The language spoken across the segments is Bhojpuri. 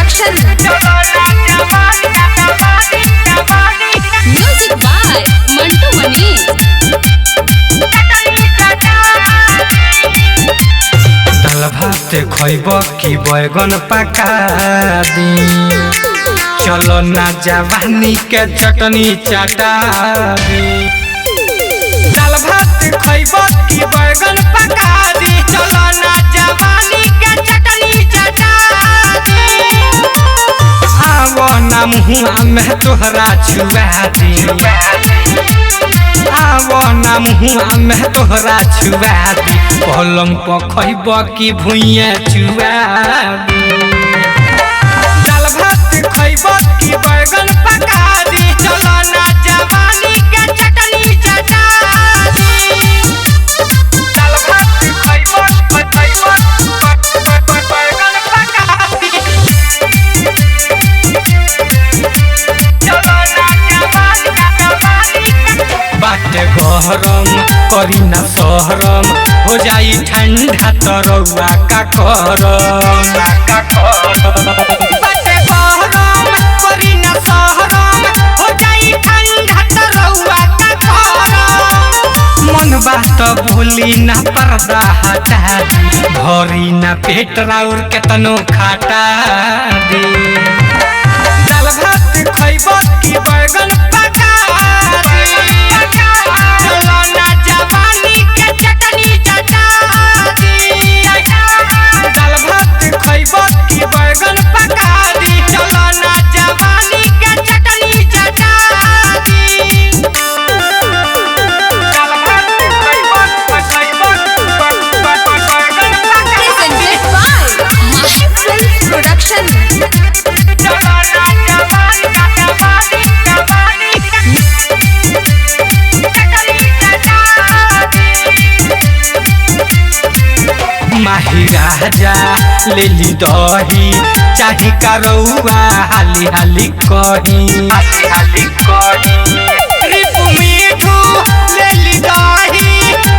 Production. Music by Mantu Mani. दाल भात खइब कि बैगन पका दी चलो ना जवानी के चटनी चाटा दी। दाल भात खइब कि बैगन पका दी चलो ना जवानी के चटनी चाटा दी। आवो ना मुँह में तोहरा छुआ दी आवो ना मुँह में तोहरा छुआ दी पलंग पर खइब कि भुइया छुआ दी। दाल भात खइब कि बैगन पका दी चलो ना जवानी के चटनी चाटा दी। दाल भात खइब बैगन पका दी चलो ना जवानी बाटे गरम करी ना सहरम हो जाई ठंडा तरौआ का करम। बाटे गरम करी ना सहरम हो जाई ठंडा तरौआ का करम। मन बात बोली ना पर्दा हटा दी भरी ना पेट राउर केतनो खाटा दी। दाल भात खइब कि बैगन पका दी चलो ना जवानी के चटनी चाटा दी। दाल भात खइब कि बैगन पका दी चलो ना जवानी के चटनी चाटा दी। दाल भात खइब बैगन पका Presented by Mahi Films Production. चलो ना जवानी माही राजा ले ली दही चाही करौआ हाली हाली कही रिपु मीठू ले ली दही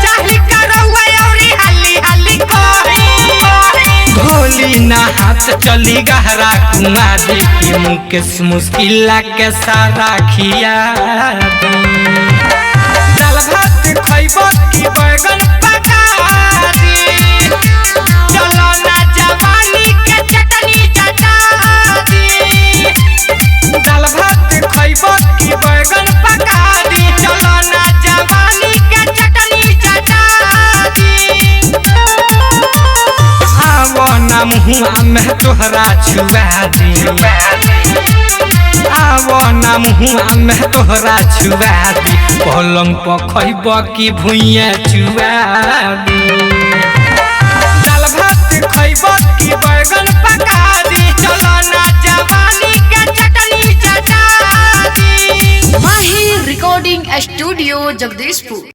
चाही करौआ औरी हाली हाली कही भोली ना हाथ चली गहरा कुआ दी कि मुकेश मुश्किला के सारा खिया दी। दाल भात खइब कि बैगन पका दी चलो ना जवानी के चटनी चाटा दी। दाल भात खइब कि बैगन पका दी चलो ना जवानी के चटनी चाटा दी। आवो ना मुँह में तोहरा छुआ दी आवो ना मुँह में तोहरा छुआ दी पलंग पर खइब कि भुइया छुआ दी। दाल भात खइब कि बैगन